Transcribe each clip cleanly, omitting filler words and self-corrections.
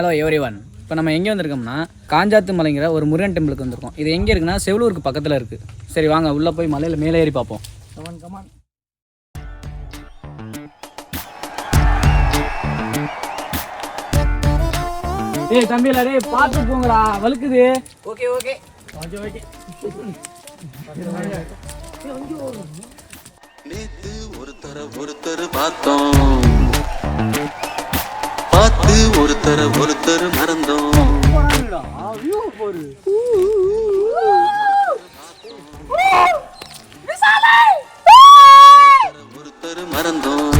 Hello everyone. இப்போ நம்ம எங்கே வந்திருக்கோம்னா காஞ்சாத்து மலைங்கிற ஒரு முருகன் டெம்பிளுக்கு வந்திருக்கோம். இது எங்கே இருக்குன்னா செவலூருக்கு பக்கத்தில் இருக்குது. சரி வாங்க உள்ளே போய் மலையில் மேலே ஏறி பார்ப்போம். Come on come on. ஏய் தம்பில டேய் பார்த்து போங்கடா, வழுக்குது. Okay okay okay okay. நேத்து ஒருத்தர் பார்த்தோம், பார்த்து ஒருத்தர் மறந்தோம். ஒருத்தர் மறந்தோம்.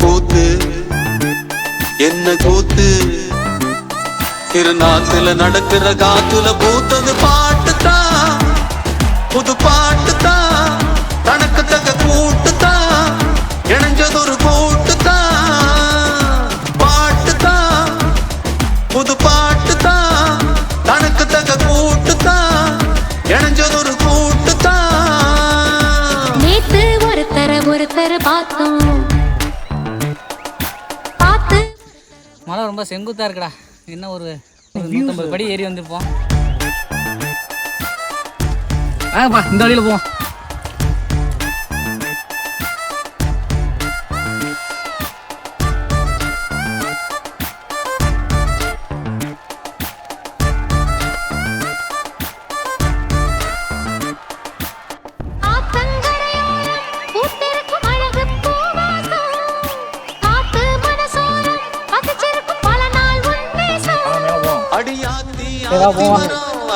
கூத்து என்ன கூத்து, திருநாத்துல நடக்கிற காத்துல பூத்தது பாட்டுதான், புது பாட்டுதான், தனக்கு தக்க கூட்டுதான், இணைஞ்சது ஒரு கூட்டுதான், பாட்டுதான், புது பாட்டுதான், தனக்கு தக்க கூட்டுதான், இணைஞ்சது ஒரு கூட்டுதான். நேத்து ஒருத்தர் பார்த்தோம், பார்த்து. மலை ரொம்ப செங்குத்தா இருக்குடா. என்ன ஒரு 150 படி ஏறி வந்துருப்போம். ஆப்பா இந்த வழியில போவோம்.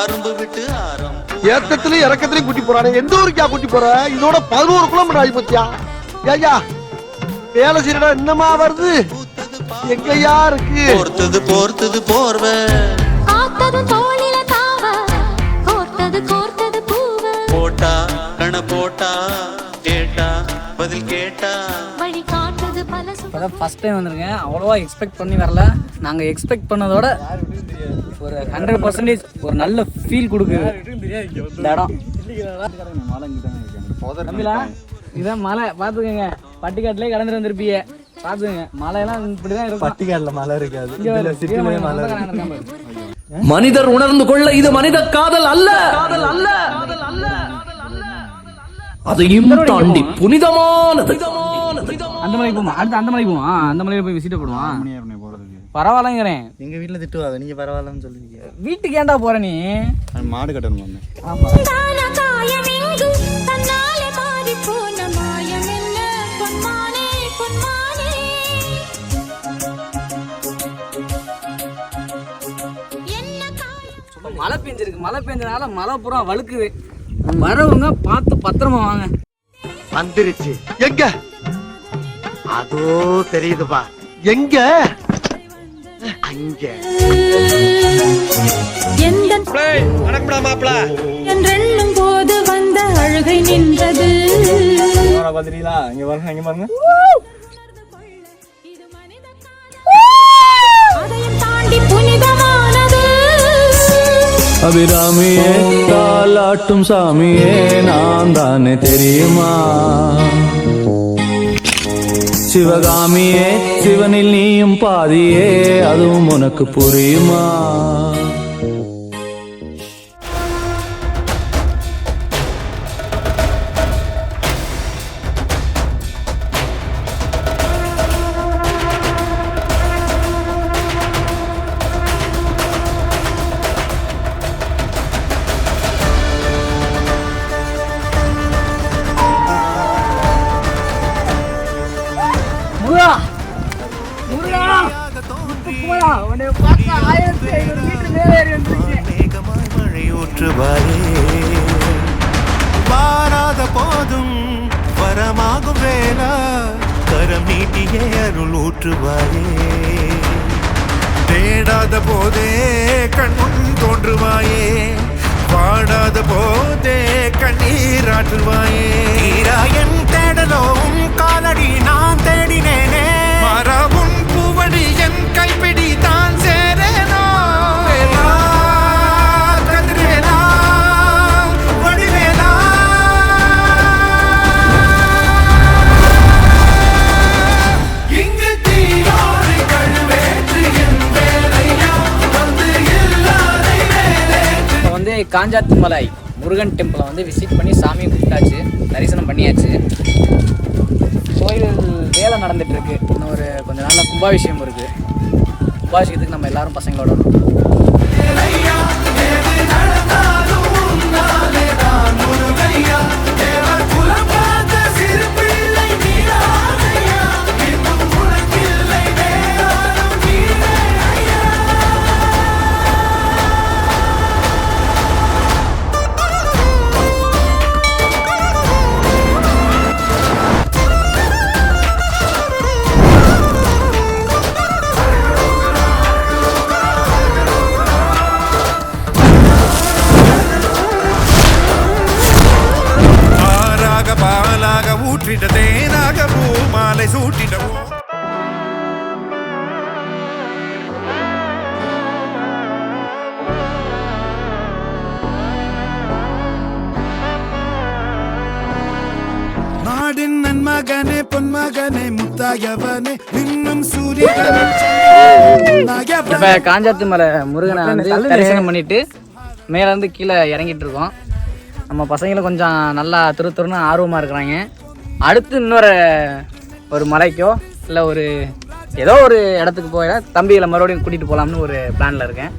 அரும்பு விட்டு ஏத்தத்திலயும் இறக்கத்திலயும் கூட்டி போறானே. எந்த ஊருக்கா கூட்டி போற? இதோட 11 கிலோமீட்டர் ஆகி போச்சியா? ஐயா வேலை செய்யறா என்னமா வருது? எங்கயா இருக்கு? போர்த்தது போர்வை, போட்டா கண போட்டா, கேட்டா பதில் கேட்டா. இப்போதான் ஃபஸ்ட் டைம் வந்திருக்கேன். அவ்வளோவா எக்ஸ்பெக்ட் பண்ணி வரல. நாங்கள் எக்ஸ்பெக்ட் பண்ணதோட ஒரு 100% ஒரு நல்ல ஃபீல் கொடுக்குது இந்த இடம். இதான் மலை பார்த்துக்கோங்க. பட்டிக்காட்டிலே கடந்துட்டு வந்திருப்பீங்க. பார்த்துக்கோங்க மலையெல்லாம் இப்படிதான் இருக்கும். பட்டிக்காட்டுல மலை இருக்காது, மனிதர் உணர்ந்து கொள்ள இது மனித காதல் அல்ல, அதையும் தாண்டி புனிதமானது. அந்த மலைக்கு போமா, அடுத்து அந்த மலைக்கு போமா, அந்த மலையில போய் விசிட்ட போடுவான். பரவாயில்லங்கிறேன். எங்க வீட்டுல திட்டுவாங்க, நீங்க பரவாயில்லன்னு சொல்லுவீங்க. வீட்டுக்கு ஏன்டா போற நீ? மாடு கட்டணும். ஆமா மழை பெஞ்சிருக்கு. மழை பெஞ்சனால மழை பூரா வழுக்குது. வரவங்க பார்த்து பத்திரமா வாங்க. வந்துருச்சு. எங்க? அதோ தெரியுதுப்பா. எங்க? அங்க. என்றெண்ணும் போது வந்த அழுகை நின்றது. பாத்தீங்களா? இங்க பாருங்க, இங்க பாருங்க. அதையும் தாண்டி புனிதமானது. அபிராமியே தாலாட்டும் சாமியே நான் தானே தெரியுமா? சிவகாமியே சிவனில் நீயும் பாதியே அதுவும் உனக்கு புரியுமா? வாராத போதும் வரமாகும் வேளா, கரம் நீட்டியே அருள் ஊற்றுவாயே. தேடாத போதே கண்முன் தோன்றுவாயே, வாடாத போதே கண்ணீராற்றுவாயே. என் தேடலும் காலடி நான் தேடினேனே, மரபும் பூவடி என் கைப்பிடி தான் சேரேனோ. காஞ்சாத்துமலை முருகன் டெம்பிளை வந்து விசிட் பண்ணி சாமி கும்பிட்டாச்சு, தரிசனம் பண்ணியாச்சு. கோயில் வேலை நடந்துகிட்ருக்கு, இன்னும் ஒரு கொஞ்சம் நாளில் கும்பாபிஷேகம் இருக்குது. கும்பாபிஷேகத்துக்கு நம்ம எல்லாரும் பசங்களோட வரும். தேனாக பூமாலை சூட்டிடவோ. நாடின் நன்மகனே பொன்மகனே முத்தாயவனே இன்னும் சூரியன். இப்போ காஞ்சாத்துமலை முருகனை வந்து தரிசனம் பண்ணிட்டு மேலே இருந்து கீழே இறங்கிட்டு இருக்கோம். நம்ம பசங்களும் கொஞ்சம் நல்லா துருன்னு ஆர்வமாக இருக்கிறாங்க. அடுத்து இன்னொரு ஒரு மலைக்கோ இல்லை ஒரு ஏதோ ஒரு இடத்துக்கு போய் தம்பிகளை மறுபடியும் கூட்டிகிட்டு போகலாம்னு ஒரு பிளானில் இருக்கேன்.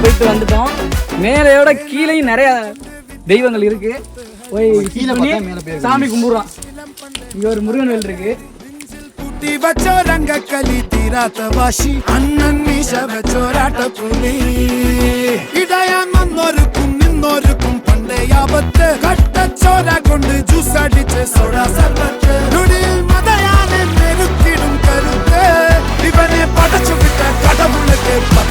போயிட்டு வந்துட்டோம். மேலையோட கீழேயும் நிறைய தெய்வங்கள் இருக்கு. போய் சாமி கும்பிடுறோம். இங்க ஒரு முருகன் வேல் இருக்கு. அண்ணன் இன்னொருக்கும் பண்டையாபத்து கட்டச்சோர கொண்டு ஜூஸ் அடிச்சு சோடா சர்பத்து நுடியில் மதையானே நெருக்கிடும் கருத்து இவனே படைச்சு விட்ட கடவுளுக்கு 10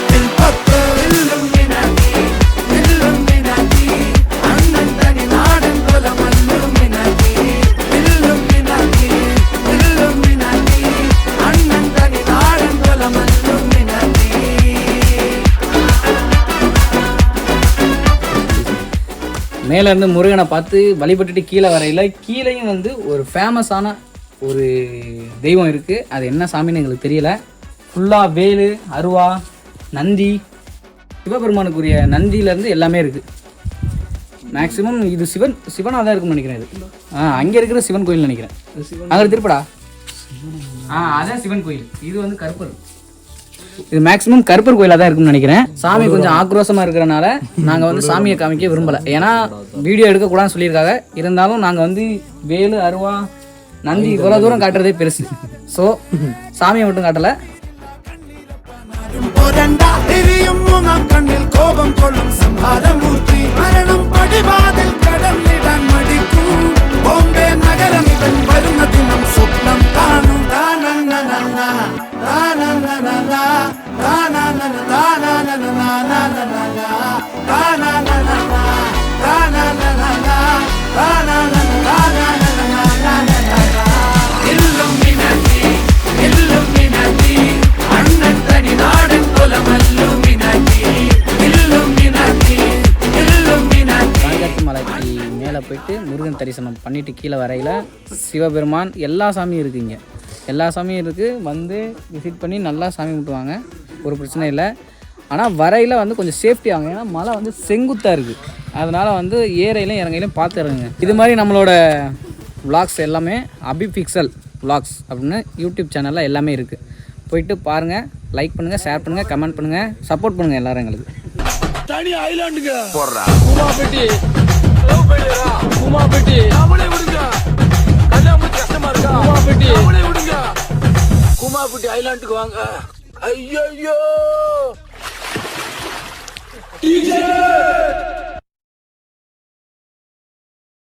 மேலேருந்து முருகனை பார்த்து வழிபட்டுட்டு கீழே வரையில் கீழேயும் வந்து ஒரு ஃபேமஸான ஒரு தெய்வம் இருக்குது. அது என்ன சாமின்னு எங்களுக்கு தெரியல. ஃபுல்லாக வேலு, அருவா, நந்தி, சிவபெருமானுக்குரிய நந்தியிலேருந்து எல்லாமே இருக்குது. மேக்ஸிமம் இது சிவனாக தான் இருக்குன்னு நினைக்கிறேன். இது அங்கே இருக்கிற சிவன் கோயில் நினைக்கிறேன். அங்கே திருப்படா. அதான் சிவன் கோயில். இது வந்து கருப்பர். இது மேக்ஸிமம் கருப்பர் கோயிலாக தான் இருக்குன்னு நினைக்கிறேன். சாமி கொஞ்சம் ஆக்ரோஷமாக இருக்கிறனால நாங்கள் வந்து சாமியை காமிக்க விரும்பலை. ஏன்னா வீடியோ எடுக்கக்கூடாதுன்னு சொல்லியிருக்காங்க. இருந்தாலும் நாங்கள் வந்து வேலு, அருவா, நந்தி இவ்வளோ தூரம் காட்டுறதே பெருசு. ஸோ சாமியை மட்டும் காட்டலை. கண்ணில் கோபம் கொள்ளும் சம்ஹாரமூர்த்தி மரணம் படிவாதில் கடலிடம் மடிக்கும் பாம்பே நகரம் இதன் வரும தினம் சொப்னம் தானும் தானன்னா தானன்னா தானன்னா அண்ணன் தனி நாடன் மலைக்கு மேலே போயிட்டு முருகன் தரிசனம் பண்ணிட்டு கீழே வரையில் சிவபெருமான் எல்லா சாமியும் இருக்குங்க. எல்லா சாமியும் இருக்குது. வந்து விசிட் பண்ணி நல்லா சாமி கும்பிட்டுவாங்க. ஒரு பிரச்சனை இல்லை. ஆனால் வரையில் வந்து கொஞ்சம் சேஃப்டி ஆகும். ஏன்னா மலை வந்து செங்குத்தாக இருக்குது. அதனால் வந்து ஏறையிலும் இறங்கையிலும் பார்த்து இறங்குங்க. இது மாதிரி நம்மளோட விளாக்ஸ் எல்லாமே அபிபிக்சல் விளாக்ஸ் அப்படின்னு யூடியூப் சேனலில் எல்லாமே இருக்குது. போயிட்டு பாருங்கள், லைக் பண்ணுங்கள், ஷேர் பண்ணுங்கள், கமெண்ட் பண்ணுங்கள், சப்போர்ட் பண்ணுங்கள் எல்லோரும் எங்களுக்கு. தனி ஐலாண்டுக்கு போடுறா உமாபெட்டி உமாபெட்டி அவளே விடுங்க. கல்யாணம் கஷ்டமா இருக்கா? உமாபெட்டி அவளே விடுங்க. உமாபெட்டி ஐலாண்டுக்கு வாங்க. ஐயோ